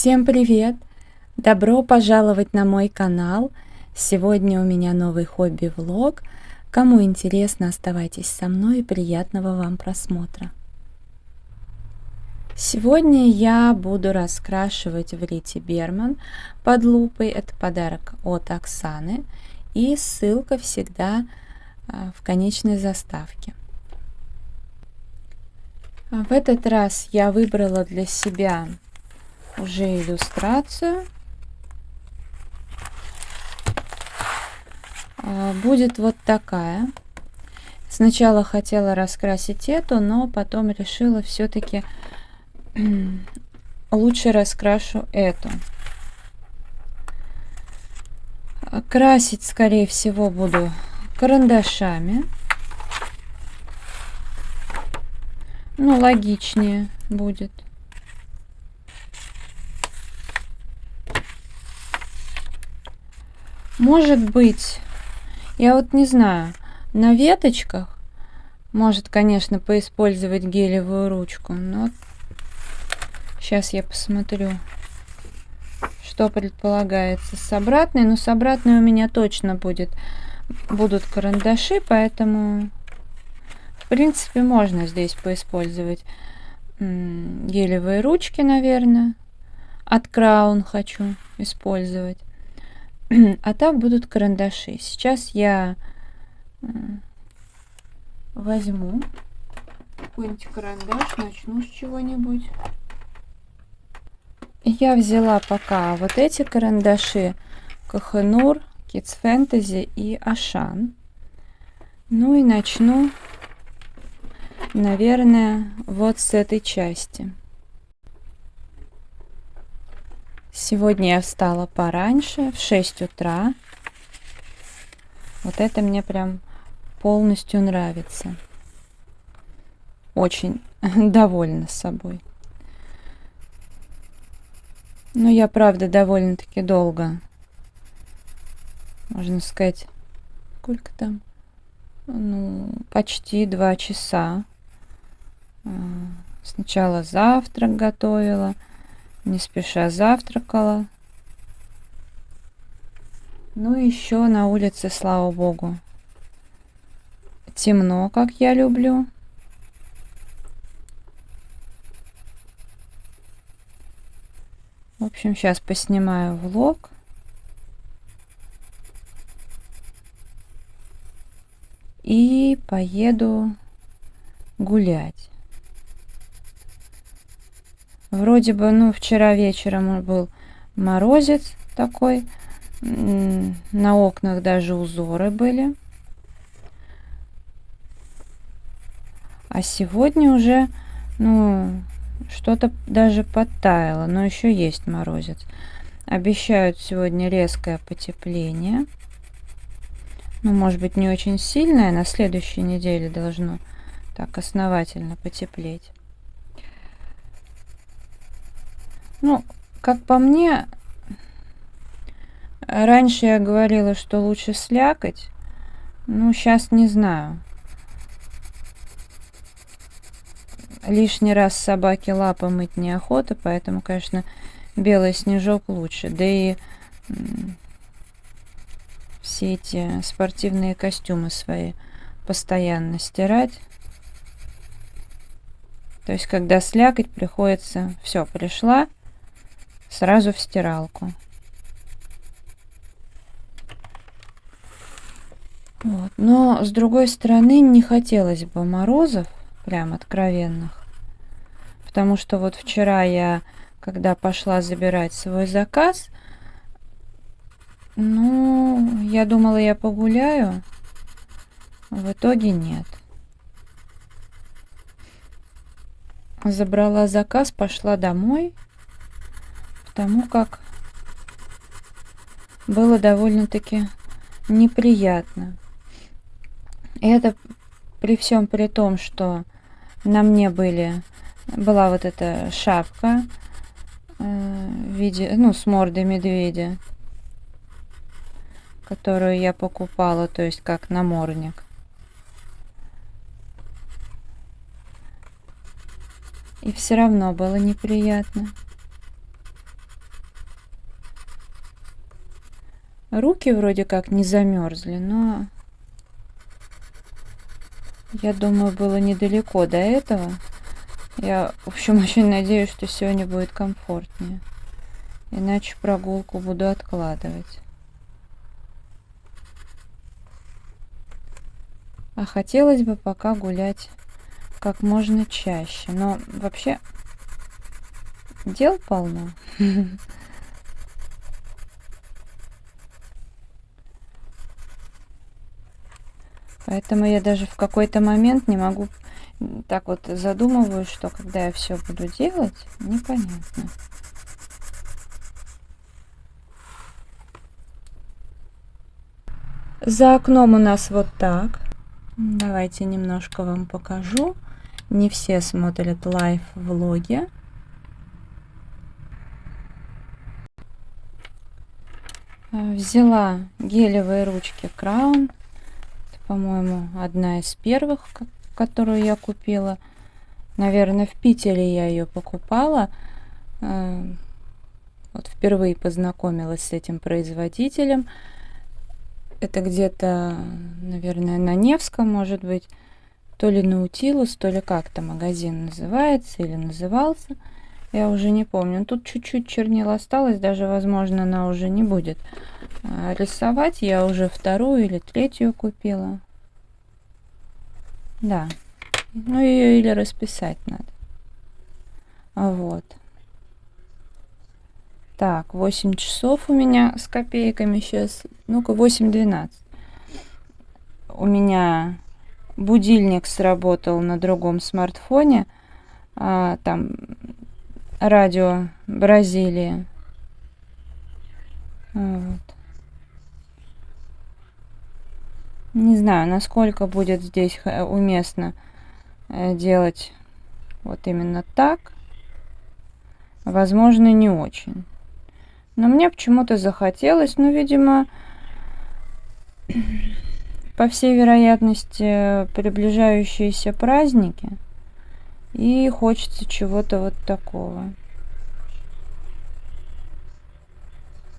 Всем привет! Добро пожаловать на мой канал. Сегодня у меня новый хобби-влог. Кому интересно, оставайтесь со мной и приятного вам просмотра. Сегодня я буду раскрашивать в Рите Берман под лупой. Это подарок от Оксаны. И ссылка всегда в конечной заставке. В этот раз я выбрала для себя уже иллюстрацию. Будет вот такая. Сначала хотела раскрасить эту, но потом решила все-таки лучше раскрашу эту. Красить, скорее всего, буду карандашами. Ну, логичнее будет. Может быть, я вот не знаю, на веточках, может, конечно, поиспользовать гелевую ручку, но сейчас я посмотрю, что предполагается с обратной. Но с обратной у меня точно будут карандаши, поэтому, в принципе, можно здесь поиспользовать гелевые ручки, наверное. От Краун хочу использовать. А так будут карандаши. Сейчас я возьму какой-нибудь карандаш, начну с чего-нибудь. Я взяла пока вот эти карандаши Kohinoor, Kids Fantasy и Ашан. Ну и начну, наверное, вот с этой части. Сегодня я встала пораньше, в 6 утра. Вот это мне прям полностью нравится. Очень довольна собой. Но я, правда, довольно-таки долго, можно сказать, сколько там? Ну, почти 2 часа. Сначала завтрак готовила. Не спеша завтракала. Ну и еще на улице, слава богу, темно, как я люблю. В общем, сейчас поснимаю влог. И поеду гулять. Вроде бы, ну, вчера вечером был морозец такой. На окнах даже узоры были. А сегодня уже, ну, что-то даже подтаяло. Но еще есть морозец. Обещают сегодня резкое потепление. Ну, может быть, не очень сильное. На следующей неделе должно так основательно потеплеть. Ну, как по мне, раньше я говорила, что лучше слякоть. Ну, сейчас не знаю. Лишний раз собаке лапы мыть неохота, поэтому, конечно, белый снежок лучше. Да и все эти спортивные костюмы свои постоянно стирать. То есть, когда слякоть, приходится, все, пришла, сразу в стиралку. Вот. Но, с другой стороны, не хотелось бы морозов, прям откровенных. Потому что вот вчера я, когда пошла забирать свой заказ, ну, я думала, я погуляю. В итоге нет. Забрала заказ, пошла домой, потому как было довольно-таки неприятно. И это при всем при том, что на мне была вот эта шапка в виде, ну, с мордой медведя, которую я покупала, то есть как намордник. И все равно было неприятно. Руки вроде как не замерзли, но я думаю, было недалеко до этого. Я, в общем, очень надеюсь, что сегодня будет комфортнее. Иначе прогулку буду откладывать. А хотелось бы пока гулять как можно чаще. Но вообще дел полно. Поэтому я даже в какой-то момент не могу, так вот задумываюсь, что когда я все буду делать, непонятно. За окном у нас вот так. Давайте немножко вам покажу. Не все смотрят лайв-влоги. Взяла гелевые ручки Краун. По-моему, одна из первых, которую я купила. Наверное, в Питере я ее покупала. Вот впервые познакомилась с этим производителем. Это где-то, наверное, на Невском, может быть. То ли Наутилус, то ли как-то магазин называется или назывался. Я уже не помню. Тут чуть-чуть чернил осталось. Даже, возможно, она уже не будет рисовать. Я уже вторую или третью купила. Да. Ну, ее или расписать надо. Вот. Так, 8 часов у меня с копейками сейчас. Ну-ка, 8:12. У меня будильник сработал на другом смартфоне. Там радио Бразилии. Вот. Не знаю, насколько будет здесь уместно делать вот именно так. Возможно, не очень. Но мне почему-то захотелось, ну, видимо, по всей вероятности, приближающиеся праздники. И хочется чего-то вот такого.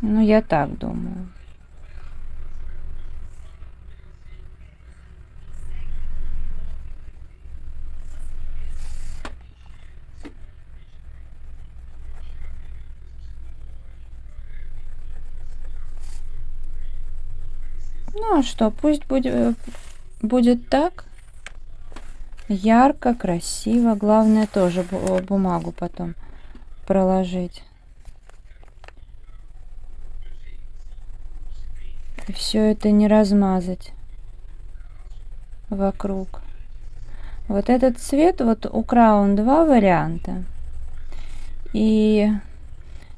Ну, я так думаю. Ну, а что, пусть будет так. Ярко, красиво. Главное тоже бумагу потом проложить. И все это не размазать вокруг. Вот этот цвет, вот у Краун 2 варианта. И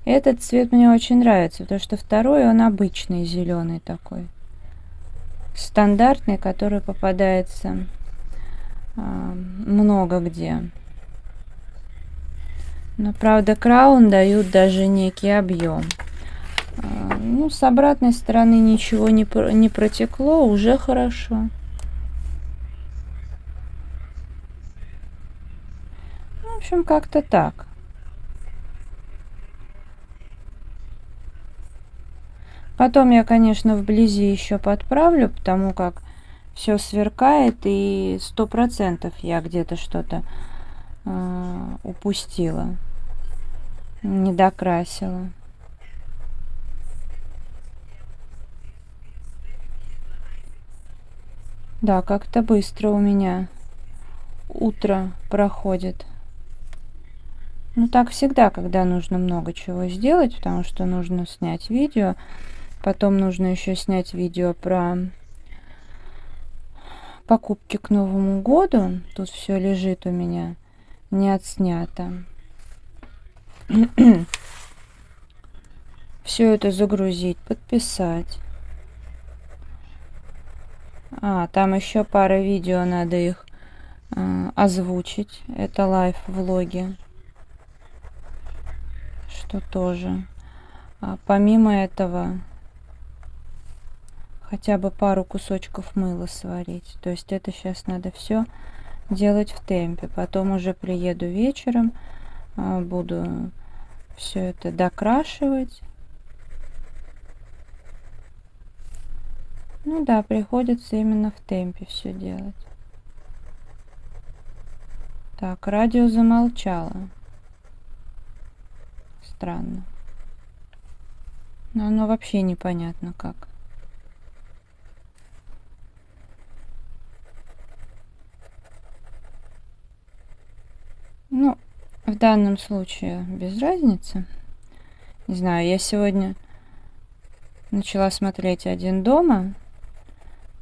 этот цвет мне очень нравится, потому что второй, он обычный, зеленый такой. Стандартный, который попадается много где. Но, правда, Краун дают даже некий объем. Ну, с обратной стороны ничего не протекло, уже хорошо. В общем, как-то так. Потом я, конечно, вблизи еще подправлю, потому как все сверкает, и 100% я где-то что-то упустила, не докрасила. Да, как-то быстро у меня утро проходит. Ну, так всегда, когда нужно много чего сделать, потому что нужно снять видео. Потом нужно еще снять видео про покупки к Новому году. Тут все лежит у меня не отснято. Все это загрузить, подписать. Там еще пара видео, надо их озвучить. Это лайв-влоги. Что тоже. Помимо этого, хотя бы пару кусочков мыла сварить. То есть это сейчас надо все делать в темпе. Потом уже приеду вечером, буду все это докрашивать. Ну да, приходится именно в темпе все делать. Так, радио замолчало. Странно. Но оно вообще непонятно как. Ну, в данном случае без разницы. Не знаю, я сегодня начала смотреть «Один дома».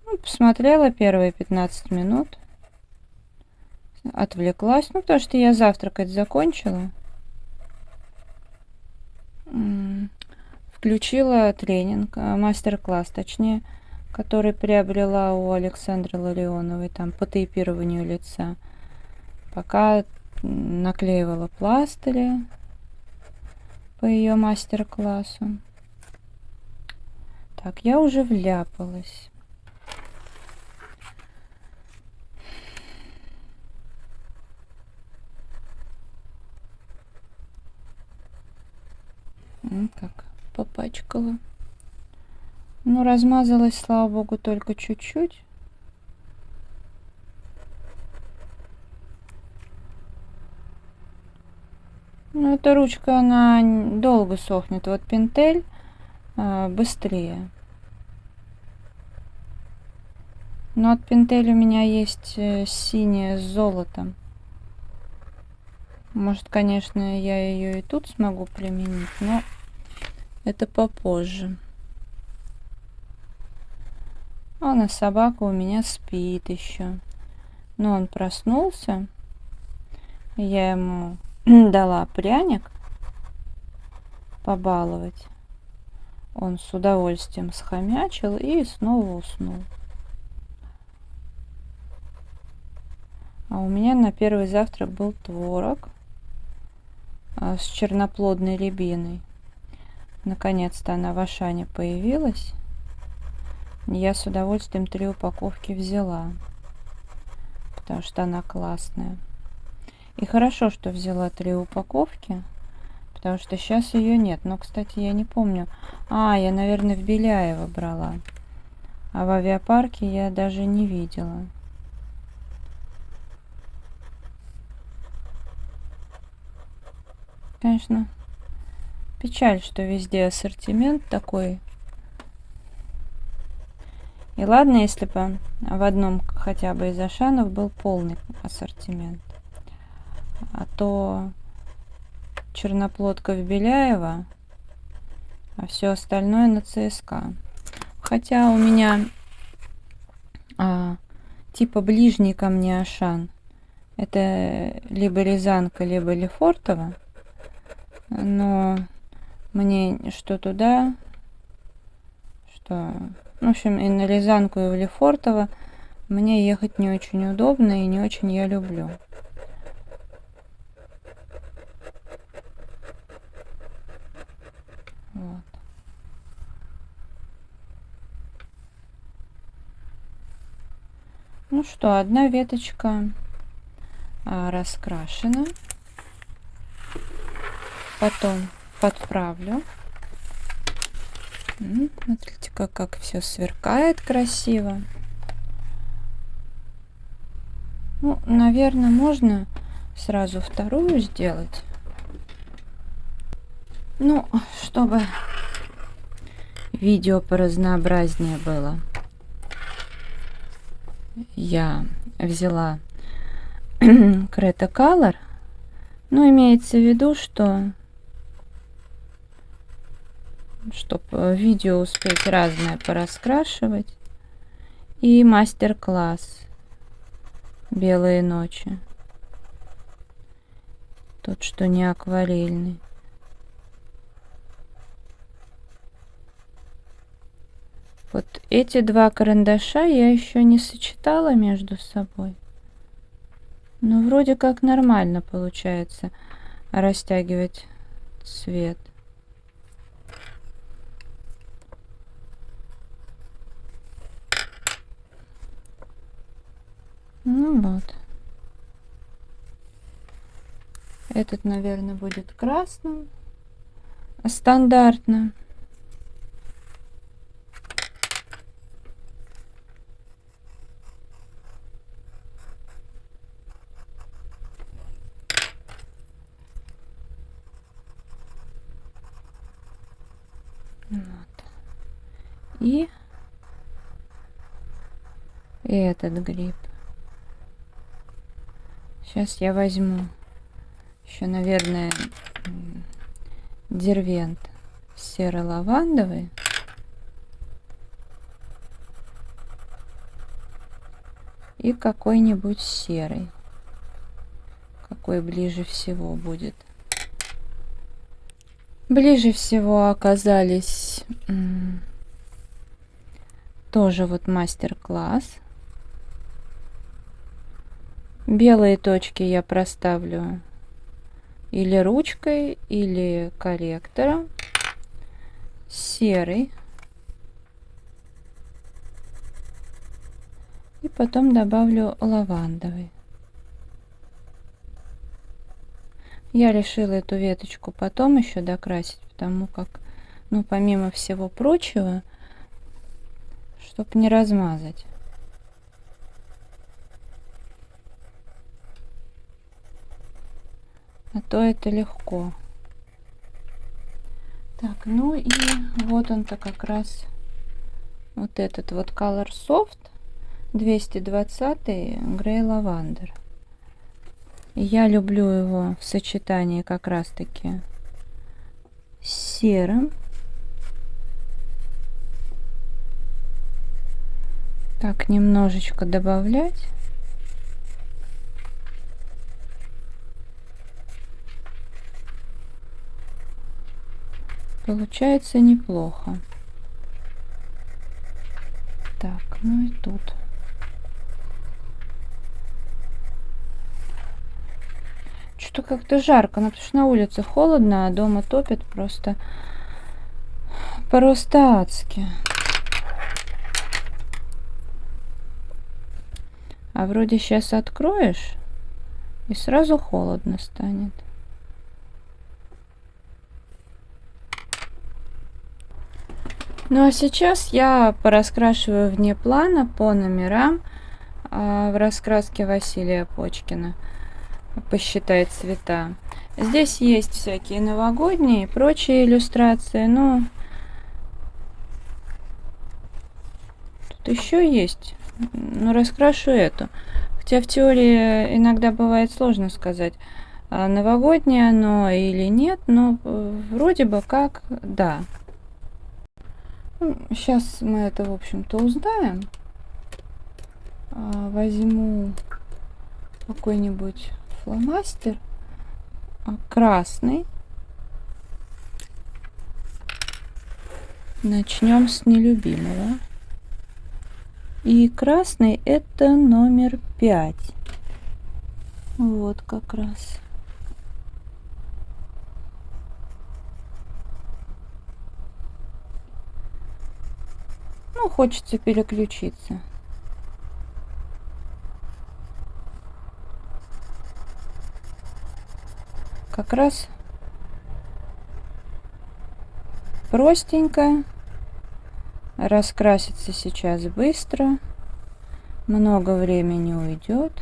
Ну, посмотрела первые 15 минут. Отвлеклась. Ну, потому что я завтракать закончила. Включила тренинг, мастер-класс, точнее, который приобрела у Александры Ларионовой, там, по тейпированию лица. Пока наклеивала пластыри по ее мастер-классу. Так, я уже вляпалась. Так, попачкала. Ну, размазалась, слава богу, только чуть-чуть. Ну, эта ручка, она долго сохнет. Вот Pentel быстрее. Но от Pentel у меня есть синяя с золотом. Может, конечно, я ее и тут смогу применить, но это попозже. А собака у меня спит еще. Но он проснулся. Я ему дала пряник побаловать. Он с удовольствием схомячил и снова уснул. А у меня на первый завтрак был творог с черноплодной рябиной. Наконец-то она в Ашане появилась. Я с удовольствием 3 упаковки взяла, потому что она классная. И хорошо, что взяла 3 упаковки, потому что сейчас ее нет. Но, кстати, я не помню. Я, наверное, в Беляево брала. А в авиапарке я даже не видела. Конечно, печаль, что везде ассортимент такой. И ладно, если бы в одном хотя бы из Ашанов был полный ассортимент. А то черноплодка в Беляево, а все остальное на ЦСКА. Хотя у меня типа ближний ко мне Ашан. Это либо Рязанка, либо Лефортово. Но мне что туда, что... В общем, и на Рязанку, и в Лефортово мне ехать не очень удобно и не очень я люблю. Вот. Ну что, одна веточка раскрашена. Потом подправлю. Смотрите, как все сверкает красиво. Ну, наверное, можно сразу вторую сделать. Ну, чтобы видео поразнообразнее было. Я взяла Creta Color. Ну, имеется в виду, что чтобы видео успеть разное пораскрашивать. И мастер-класс «Белые ночи». Тот, что не акварельный. Вот эти 2 карандаша я еще не сочетала между собой. Но вроде как нормально получается растягивать цвет. Ну вот. Этот, наверное, будет красным. Стандартно. Вот. И этот гриб. Сейчас я возьму еще, наверное, дервент серо-лавандовый. И какой-нибудь серый. Какой ближе всего будет. Ближе всего оказались тоже вот мастер-класс. Белые точки я проставлю или ручкой, или корректором. Серый. И потом добавлю лавандовый. Я решила эту веточку потом еще докрасить, потому как, ну, помимо всего прочего, чтобы не размазать. А то это легко. Так, ну и вот он-то как раз вот этот вот Color Soft 220 Grey Lavender. Я люблю его в сочетании как раз таки с серым. Так, немножечко добавлять. Получается неплохо. Так, ну и тут. Что-то как-то жарко, ну, потому что на улице холодно, а дома топит просто адски. А вроде сейчас откроешь, и сразу холодно станет. Ну а сейчас я пораскрашиваю вне плана по номерам в раскраске Василия Почкина. Посчитай цвета. Здесь есть всякие новогодние и прочие иллюстрации, но тут еще есть. Но раскрашу эту. Хотя в теории иногда бывает сложно сказать, новогоднее оно или нет, но вроде бы как да. Сейчас мы это, в общем-то, узнаем. Возьму какой-нибудь фломастер красный. Начнем с нелюбимого. И красный это номер 5. Вот как раз. Ну, хочется переключиться. Как раз простенько. Раскраситься сейчас быстро. Много времени уйдет.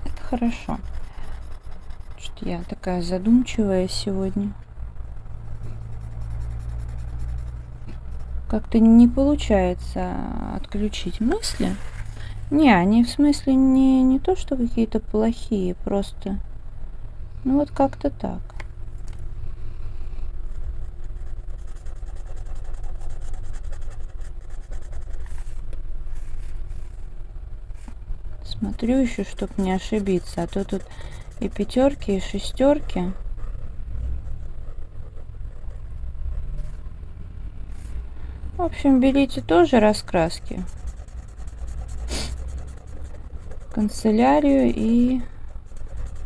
Это хорошо. Что я такая задумчивая сегодня. Как-то не получается отключить мысли. Не, они в смысле не то, что какие-то плохие, просто, ну вот как-то так. Смотрю еще, чтобы не ошибиться, а то тут и пятерки, и шестерки. В общем, берите тоже раскраски, канцелярию и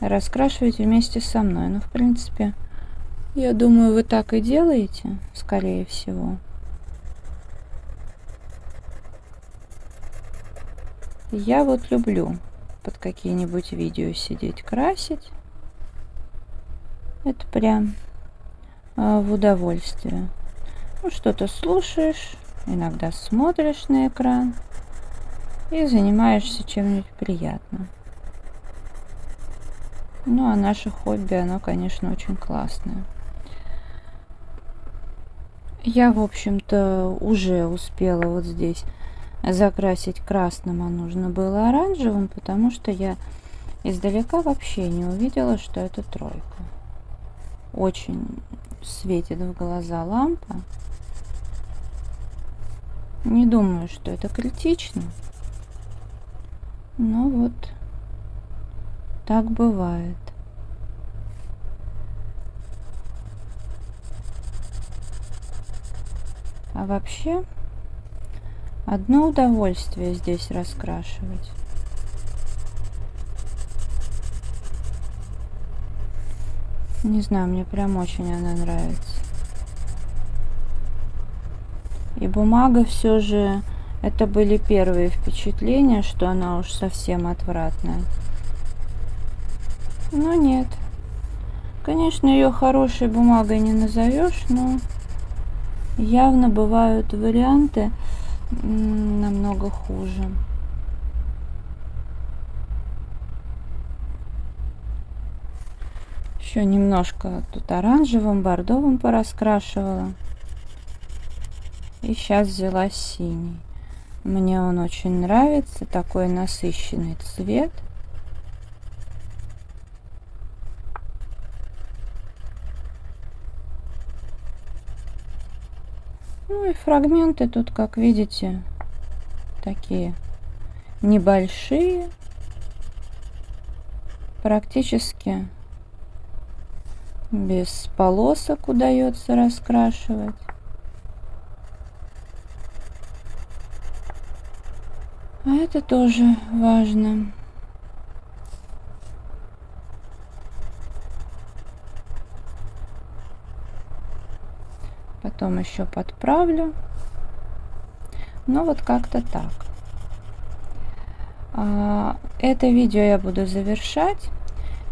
раскрашивайте вместе со мной. Ну, в принципе, я думаю, вы так и делаете, скорее всего. Я вот люблю под какие-нибудь видео сидеть красить. Это прям в удовольствие. Ну, что-то слушаешь, иногда смотришь на экран и занимаешься чем-нибудь приятным. Ну, а наше хобби, оно, конечно, очень классное. Я, в общем-то, уже успела вот здесь закрасить красным, а нужно было оранжевым, потому что я издалека вообще не увидела, что это тройка. Очень светит в глаза лампа. Не думаю, что это критично. Но вот так бывает. А вообще, одно удовольствие здесь раскрашивать. Не знаю, мне прям очень она нравится. И бумага все же, это были первые впечатления, что она уж совсем отвратная. Но нет. Конечно, ее хорошей бумагой не назовешь, но явно бывают варианты намного хуже. Еще немножко тут оранжевым, бордовым пораскрашивала. И сейчас взяла синий. Мне он очень нравится, такой насыщенный цвет. Ну и фрагменты тут, как видите, такие небольшие, практически без полосок удается раскрашивать. А это тоже важно. Потом еще подправлю. Ну вот как-то так. Это видео я буду завершать.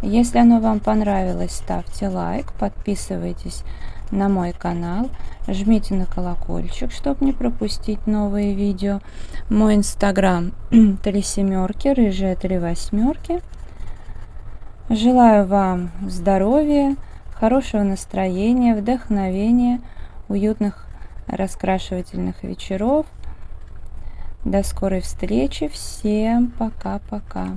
Если оно вам понравилось, ставьте лайк, подписывайтесь на мой канал, жмите на колокольчик, чтобы не пропустить новые видео. Мой инстаграм 3 семерки, рыжая 3 восьмерки. Желаю вам здоровья, хорошего настроения, вдохновения, уютных раскрашивательных вечеров. До скорой встречи. Всем пока-пока.